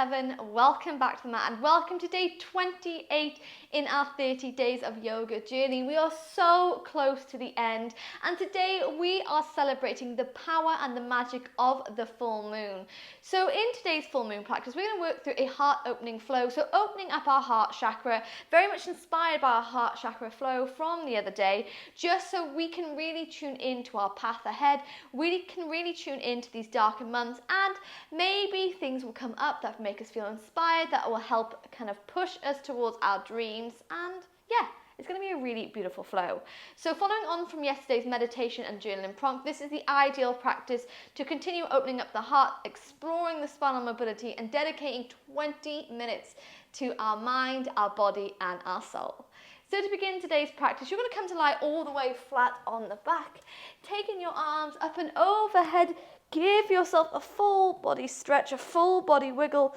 heaven, welcome back to the mat and welcome to day 28 in our 30 days of yoga journey. We are so close to the end and today we are celebrating the power and the magic of the full moon. So in today's full moon practice, we're going to work through a heart opening flow. So opening up our heart chakra, very much inspired by our heart chakra flow from the other day, just so we can really tune into our path ahead, we can really tune into these darker months, and maybe things will come up that make us feel inspired, that will help kind of push us towards our dreams. And yeah, it's going to be a really beautiful flow. So following on from yesterday's meditation and journaling prompt, this is the ideal practice to continue opening up the heart, exploring the spinal mobility, and dedicating 20 minutes to our mind, our body, and our soul. So to begin today's practice, you're going to come to lie all the way flat on the back, taking your arms up and overhead. Give yourself a full body stretch, a full body wiggle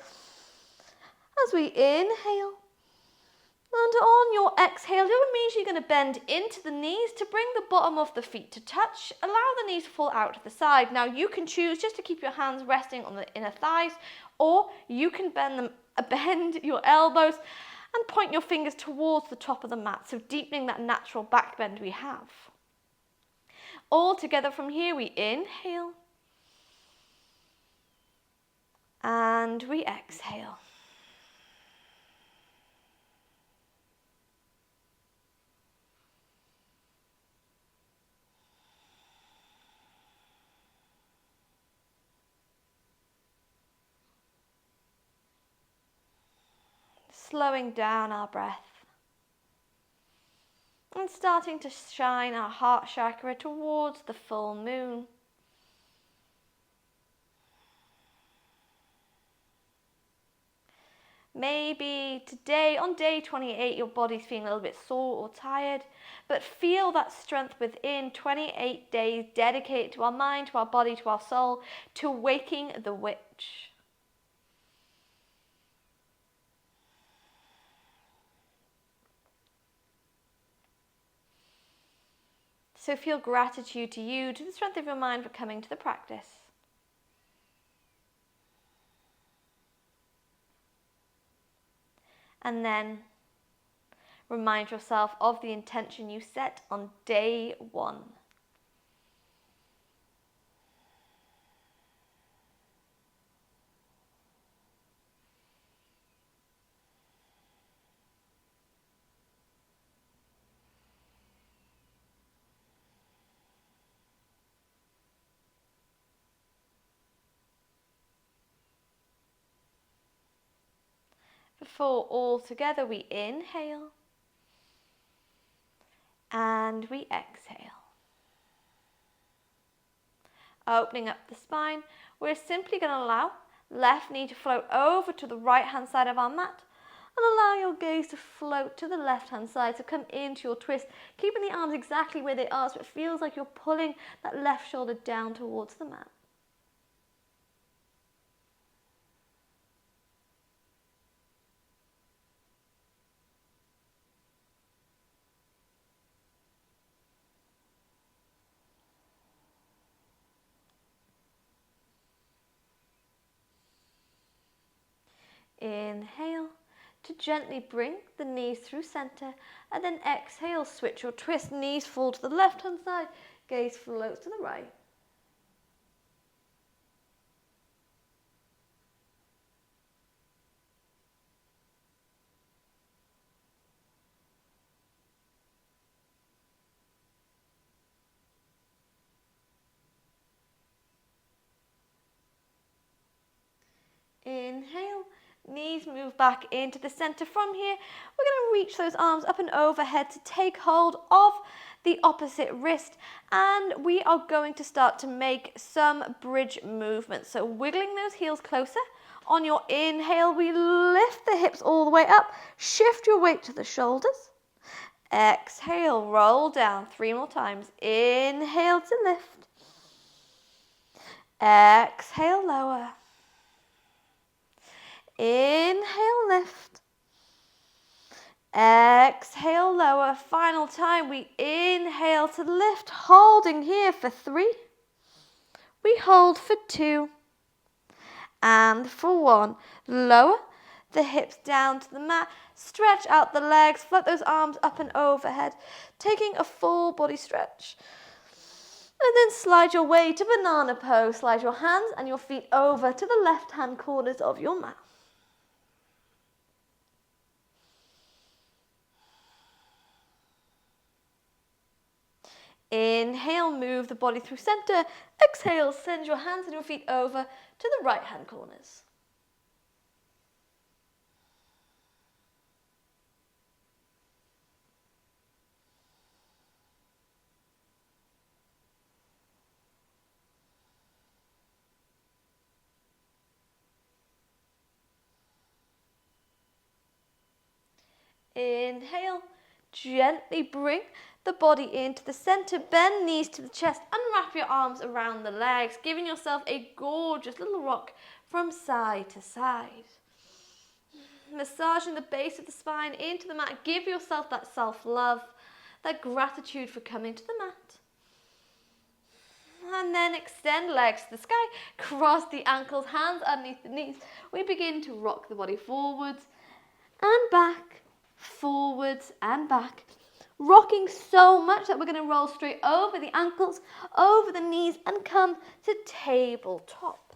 as we inhale. And on your exhale, it means you're going to bend into the knees to bring the bottom of the feet to touch. Allow the knees to fall out to the side. Now you can choose just to keep your hands resting on the inner thighs, or you can bend your elbows and point your fingers towards the top of the mat, so deepening that natural back bend we have. All together from here, we inhale and we exhale. Slowing down our breath and starting to shine our heart chakra towards the full moon. Maybe today, on day 28, your body's feeling a little bit sore or tired, but feel that strength within. 28 days dedicated to our mind, to our body, to our soul, to waking the witch. So feel gratitude to you, to the strength of your mind for coming to the practice. And then remind yourself of the intention you set on day 1. Before all together, we inhale and we exhale. Opening up the spine, we're simply going to allow left knee to float over to the right hand side of our mat, and allow your gaze to float to the left hand side, to come into your twist, keeping the arms exactly where they are so it feels like you're pulling that left shoulder down towards the mat. Inhale to gently bring the knees through center, and then exhale, switch your twist, knees fall to the left hand side, gaze floats to the right. Inhale, knees move back into the center. From here, we're going to reach those arms up and overhead to take hold of the opposite wrist, and we are going to start to make some bridge movements. So wiggling those heels closer. On your inhale, we lift the hips all the way up, shift your weight to the shoulders. Exhale, roll down 3 more times. Inhale to lift. Exhale, lower. Inhale, lift. Exhale, lower. Final time, we inhale to lift, holding here for 3. We hold for 2. And for 1, lower the hips down to the mat, stretch out the legs, float those arms up and overhead, taking a full body stretch. And then slide your way to banana pose. Slide your hands and your feet over to the left-hand corners of your mat. Inhale, move the body through center. Exhale, send your hands and your feet over to the right-hand corners. Inhale, gently bring the body into the center, bend knees to the chest, unwrap your arms around the legs, giving yourself a gorgeous little rock from side to side. Massaging the base of the spine into the mat, give yourself that self-love, that gratitude for coming to the mat. And then extend legs to the sky, cross the ankles, hands underneath the knees. We begin to rock the body forwards and back, forwards and back. Rocking so much that we're going to roll straight over the ankles, over the knees and come to tabletop.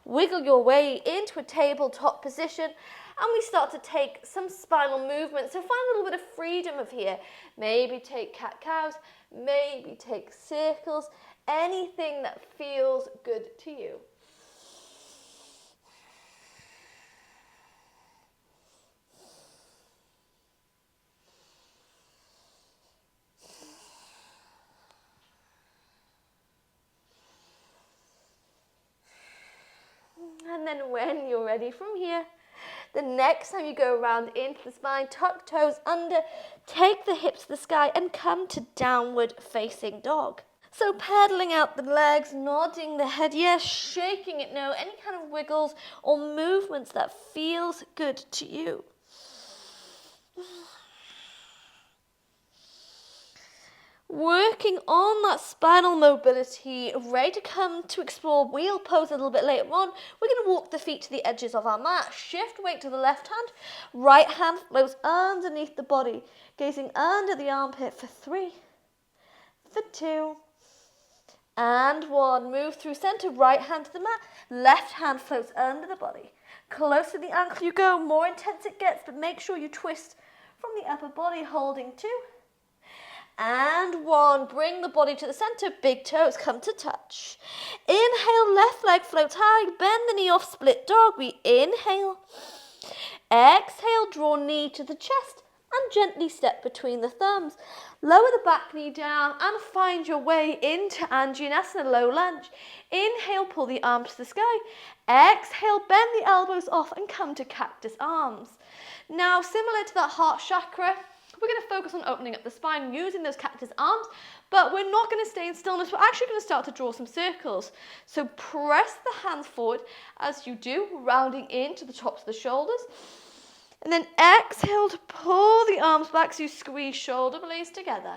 Wiggle your way into a tabletop position and we start to take some spinal movement. So find a little bit of freedom of here. Maybe take cat-cows, maybe take circles, anything that feels good to you. And then when you're ready from here, the next time you go around into the spine, tuck toes under, take the hips to the sky and come to downward facing dog. So pedaling out the legs, nodding the head, yes, shaking it, no, any kind of wiggles or movements that feels good to you. Working on that spinal mobility, ready to come to explore wheel pose a little bit later on. We're going to walk the feet to the edges of our mat, shift weight to the left hand, right hand flows underneath the body, gazing under the armpit for 3, for 2, and 1. Move through center, right hand to the mat, left hand floats under the body. Close to the ankle you go, more intense it gets, but make sure you twist from the upper body, holding 2. And 1, bring the body to the center, big toes come to touch. Inhale, left leg floats high, bend the knee off, split dog. We inhale. Exhale, draw knee to the chest and gently step between the thumbs. Lower the back knee down and find your way into Anjaneyasana, low lunge. Inhale, pull the arms to the sky. Exhale, bend the elbows off and come to cactus arms. Now, similar to that heart chakra, we're going to focus on opening up the spine using those cactus arms, but we're not going to stay in stillness. We're actually going to start to draw some circles. So press the hands forward as you do, rounding into the tops of the shoulders. And then exhale to pull the arms back so you squeeze shoulder blades together.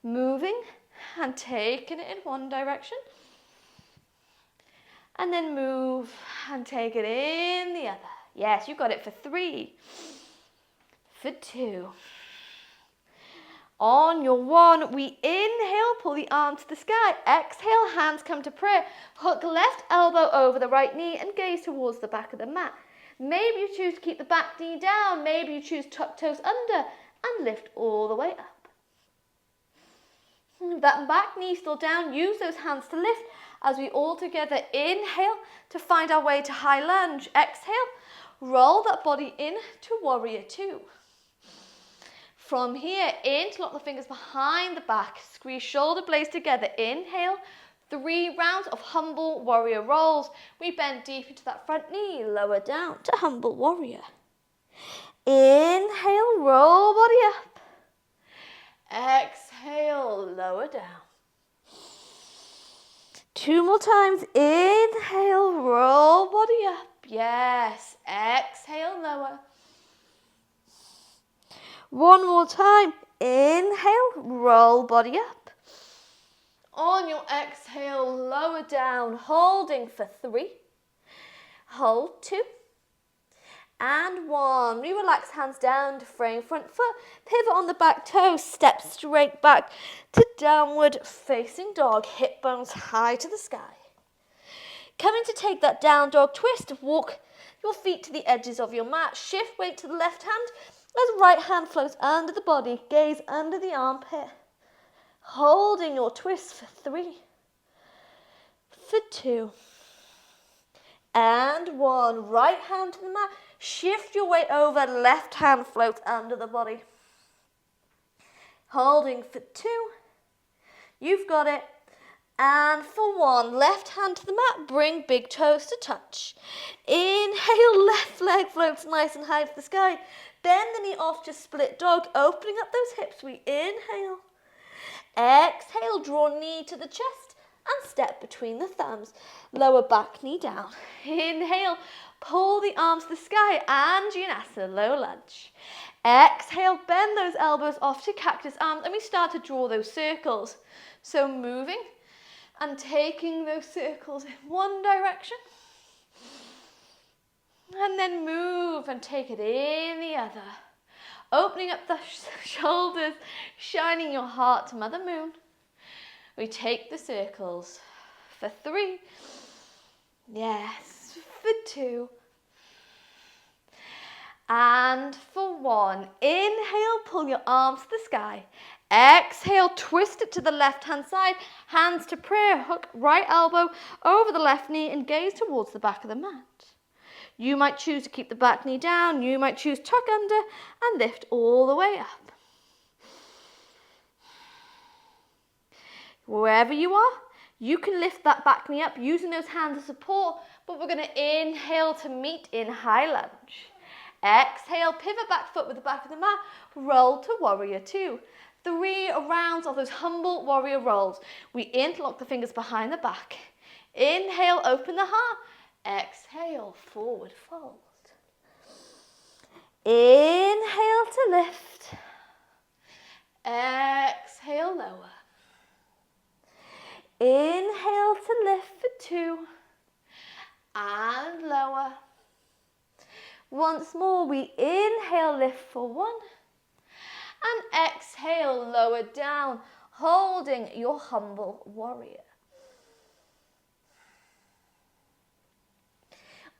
Moving and taking it in one direction. And then move and take it in the other. Yes, you got it for 3, for 2. On your 1, we inhale, pull the arm to the sky. Exhale, hands come to prayer. Hook left elbow over the right knee and gaze towards the back of the mat. Maybe you choose to keep the back knee down. Maybe you choose tuck toes under and lift all the way up. That back knee still down, use those hands to lift as we all together inhale to find our way to high lunge. Exhale. Roll that body in to warrior 2. From here, interlock the fingers behind the back. Squeeze shoulder blades together. Inhale. 3 rounds of humble warrior rolls. We bend deep into that front knee. Lower down to humble warrior. Inhale, roll body up. Exhale, lower down. 2 more times. Inhale, roll body up. Yes, exhale, lower. 1 more time. Inhale, roll body up. On your exhale, lower down, holding for 3. Hold 2. And 1. Relax hands down to frame front foot. Pivot on the back toe. Step straight back to downward facing dog. Hip bones high to the sky. Coming to take that down dog twist. Walk your feet to the edges of your mat. Shift weight to the left hand as right hand floats under the body. Gaze under the armpit. Holding your twist for 3. For 2. And 1. Right hand to the mat. Shift your weight over. Left hand floats under the body. Holding for 2. You've got it. And for 1. Left hand to the mat. Bring big toes to touch. Inhale. Left leg floats nice and high to the sky. Bend the knee off to split dog. Opening up those hips. We inhale. Exhale. Draw knee to the chest. And step between the thumbs. Lower back knee down. Inhale, pull the arms to the sky, Anjaneyasana, low lunge. Exhale, bend those elbows off to cactus arms, and we start to draw those circles. So moving and taking those circles in one direction. And then move and take it in the other. Opening up the shoulders, shining your heart to Mother Moon. We take the circles for 3. Yes, for 2. And for 1. Inhale, pull your arms to the sky. Exhale, twist it to the left hand side. Hands to prayer, hook right elbow over the left knee and gaze towards the back of the mat. You might choose to keep the back knee down. You might choose tuck under and lift all the way up. Wherever you are, you can lift that back knee up using those hands as support, but we're going to inhale to meet in high lunge. Exhale, pivot back foot with the back of the mat, roll to warrior 2. 3 rounds of those humble warrior rolls. We interlock the fingers behind the back. Inhale, open the heart. Exhale, forward fold. Inhale to lift. Exhale, lower. Inhale to lift for 2 and lower. Once more, we inhale, lift for 1 and exhale, lower down, holding your humble warrior.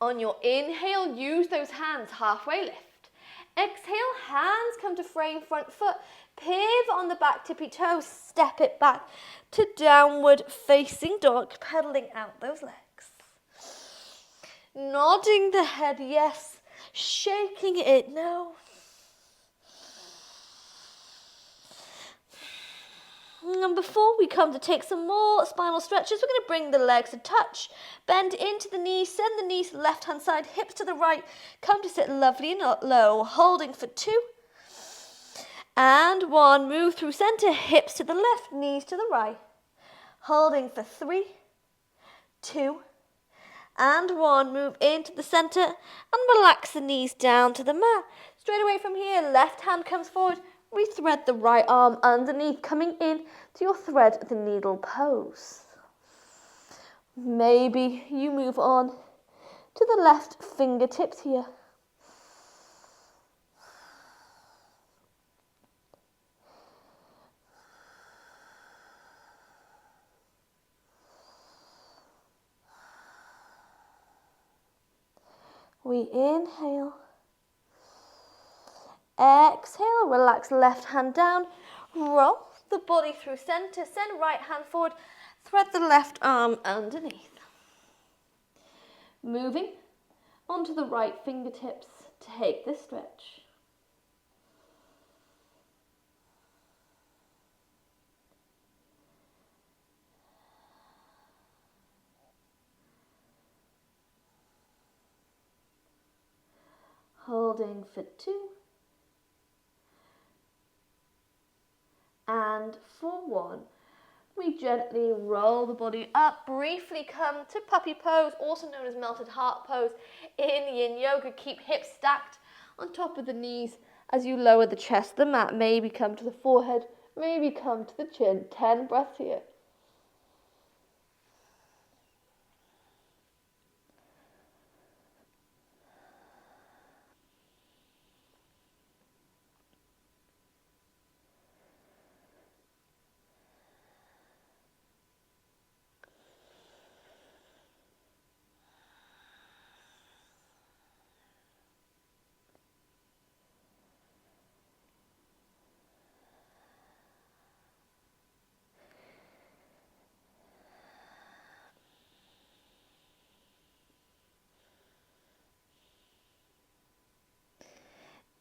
On your inhale, use those hands, halfway lift. Exhale, hands come to frame front foot. Pivot on the back tippy toes, step it back to downward facing dog, pedaling out those legs. Nodding the head, yes. Shaking it, no. And before we come to take some more spinal stretches, we're going to bring the legs to touch. Bend into the knees, send the knees to the left hand side, hips to the right. Come to sit lovely and low, holding for 2. And 1, move through center, hips to the left, knees to the right. Holding for 3, 2, and 1. Move into the center and relax the knees down to the mat. Straight away from here, left hand comes forward. We thread the right arm underneath, coming in to your thread the needle pose. Maybe you move on to the left fingertips here. We inhale, exhale, relax left hand down, roll the body through center, send right hand forward, thread the left arm underneath. Moving onto the right fingertips, take this stretch. Holding for 2 and for 1. We gently roll the body up, briefly come to puppy pose, also known as melted heart pose in yin yoga. Keep hips stacked on top of the knees as you lower the chest to the mat. Maybe come to the forehead, maybe come to the chin. 10 breaths here.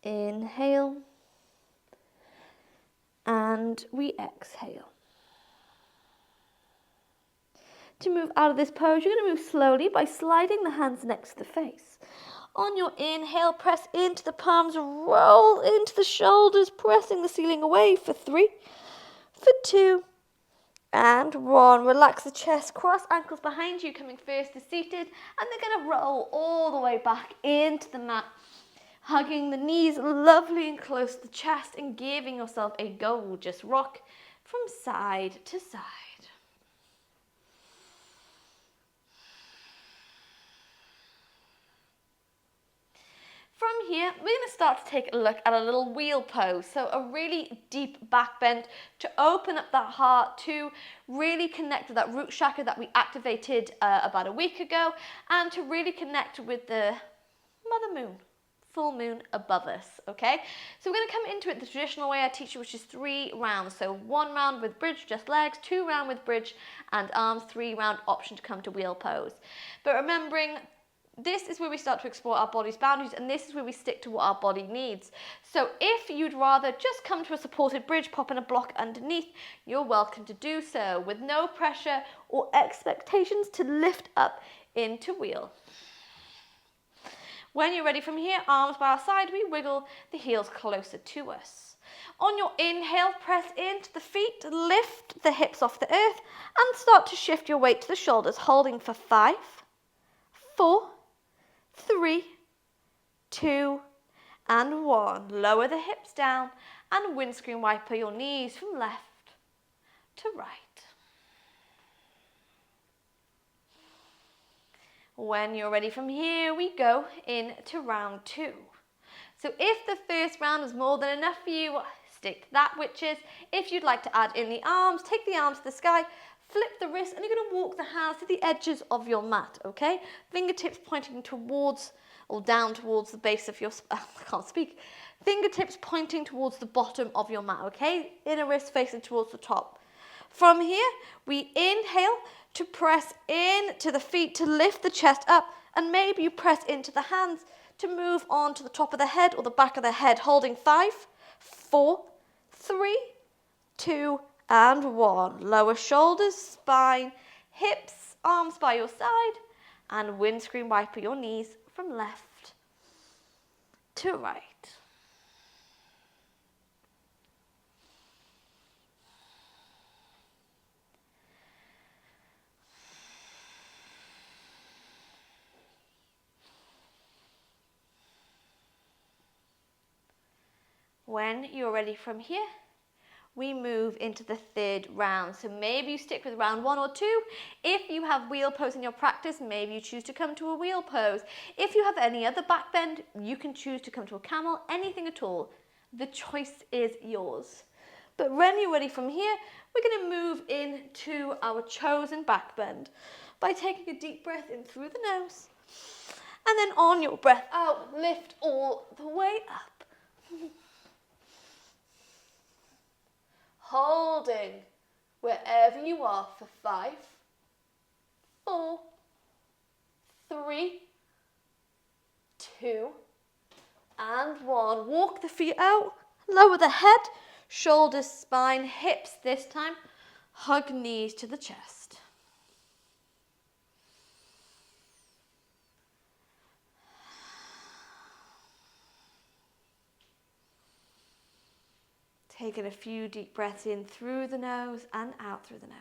Inhale. And we exhale. To move out of this pose, you're going to move slowly by sliding the hands next to the face. On your inhale, press into the palms, roll into the shoulders, pressing the ceiling away for 3, for 2, and 1. Relax the chest, cross ankles behind you, coming first to seated, and they're going to roll all the way back into the mat, hugging the knees lovely and close to the chest and giving yourself a gorgeous rock from side to side. From here, we're going to start to take a look at a little wheel pose. So a really deep back bend to open up that heart, to really connect with that root chakra that we activated about a week ago, and to really connect with the Mother Moon, full moon above us, okay? So we're going to come into it the traditional way I teach you, which is 3 rounds. So 1 round with bridge, just legs, 2 round with bridge and arms, 3 round option to come to wheel pose. But remembering, this is where we start to explore our body's boundaries, and this is where we stick to what our body needs. So if you'd rather just come to a supported bridge, pop in a block underneath, you're welcome to do so with no pressure or expectations to lift up into wheel. When you're ready from here, arms by our side, we wiggle the heels closer to us. On your inhale, press into the feet, lift the hips off the earth, and start to shift your weight to the shoulders, holding for 5, 4, 3, 2, and 1. Lower the hips down and windscreen wiper your knees from left to right. When you're ready from here, we go into round 2. So if the first round is more than enough for you, stick to that, which is, if you'd like to add in the arms, take the arms to the sky, flip the wrists, and you're going to walk the hands to the edges of your mat, okay? Fingertips pointing towards, or down towards the base of your, I can't speak. Fingertips pointing towards the bottom of your mat, okay? Inner wrist facing towards the top. From here, we inhale to press into the feet to lift the chest up, and maybe you press into the hands to move on to the top of the head or the back of the head, holding 5, 4, 3, 2, and 1. Lower shoulders, spine, hips, arms by your side, and windscreen wiper your knees from left to right. When you're ready from here, we move into the 3rd round. So maybe you stick with round 1 or 2. If you have wheel pose in your practice, maybe you choose to come to a wheel pose. If you have any other back bend, you can choose to come to a camel, anything at all. The choice is yours. But when you're ready from here, we're going to move into our chosen back bend by taking a deep breath in through the nose. And then on your breath out, lift all the way up. Holding wherever you are for 5, 4, 3, 2, and 1. Walk the feet out, lower the head, shoulders, spine, hips this time. Hug knees to the chest. Taking a few deep breaths in through the nose and out through the nose.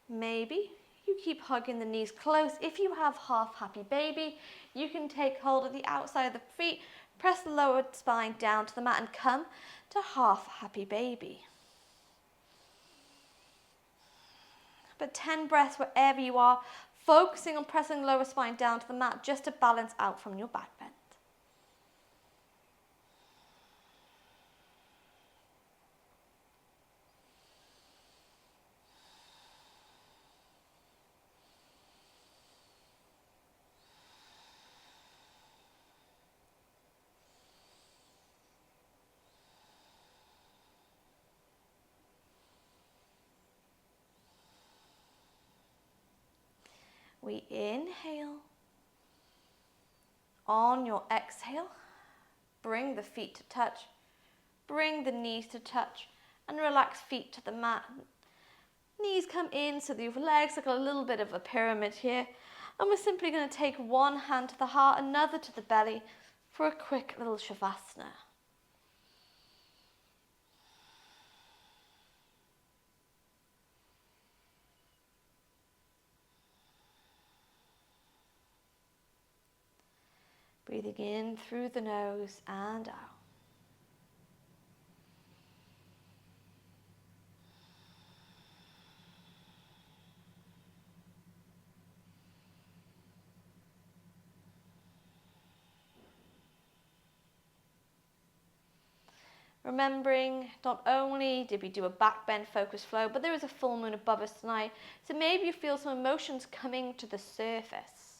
Maybe you keep hugging the knees close. If you have half happy baby, you can take hold of the outside of the feet, press the lower spine down to the mat and come to half happy baby. But 10 breaths wherever you are, focusing on pressing lower spine down to the mat just to balance out from your back bend. we inhale. On your exhale, bring the feet to touch, bring the knees to touch, and relax feet to the mat. Knees come in so that your legs look a little bit of a pyramid here. And we're simply going to take one hand to the heart, another to the belly for a quick little shavasana. Breathing in through the nose and out. Remembering, not only did we do a back bend focused flow, but there is a full moon above us tonight, so maybe you feel some emotions coming to the surface.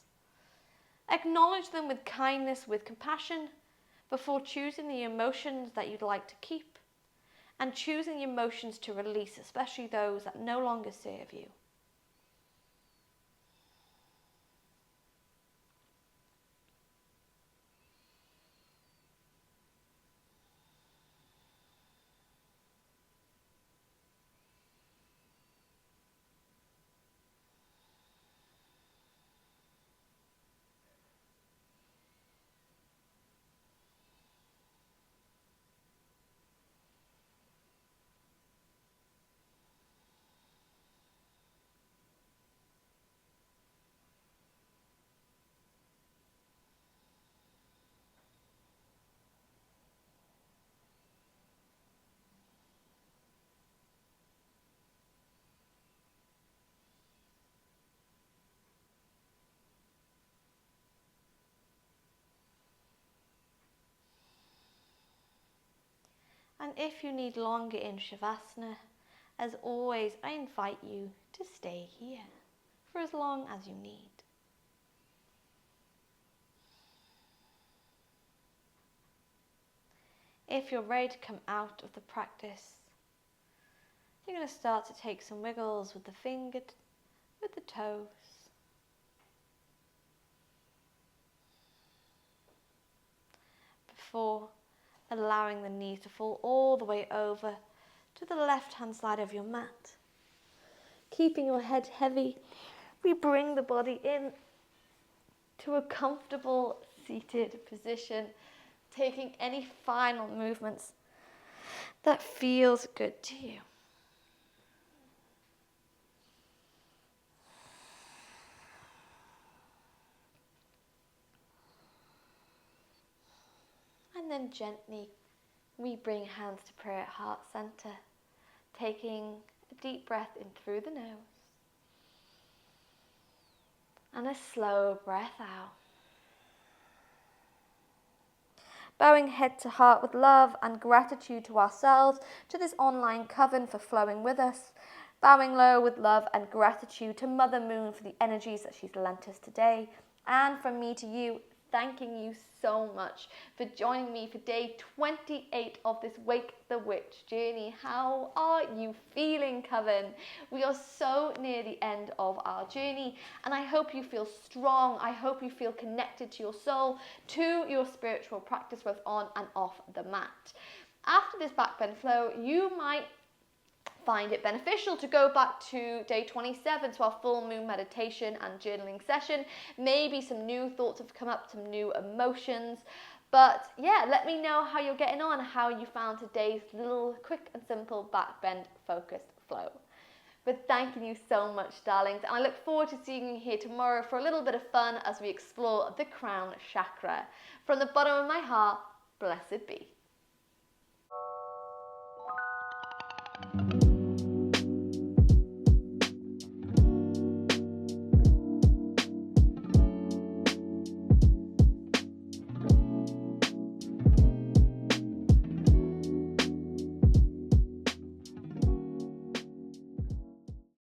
Acknowledge them with kindness, with compassion, before choosing the emotions that you'd like to keep, and choosing the emotions to release, especially those that no longer serve you. And if you need longer in shavasana, as always, I invite you to stay here for as long as you need. If you're ready to come out of the practice, you're going to start to take some wiggles with the fingers, with the toes. Before allowing the knees to fall all the way over to the left-hand side of your mat. Keeping your head heavy, we bring the body in to a comfortable seated position, taking any final movements that feels good to you. And then gently, we bring hands to prayer at heart center, taking a deep breath in through the nose and a slow breath out. Bowing head to heart with love and gratitude to ourselves, to this online coven for flowing with us. Bowing low with love and gratitude to Mother Moon for the energies that she's lent us today. And from me to you, thanking you so much for joining me for day 28 of this Wake the Witch journey. How are you feeling, Coven? We are so near the end of our journey, and I hope you feel strong. I hope you feel connected to your soul, to your spiritual practice, both on and off the mat. After this backbend flow, you might find it beneficial to go back to day 27, to our full moon meditation and journaling session. Maybe some new thoughts have come up, some new emotions. But yeah, let me know how you're getting on, how you found today's little quick and simple backbend focused flow. But thanking you so much, darlings, and I look forward to seeing you here tomorrow for a little bit of fun as we explore the crown chakra. From the bottom of my heart, blessed be.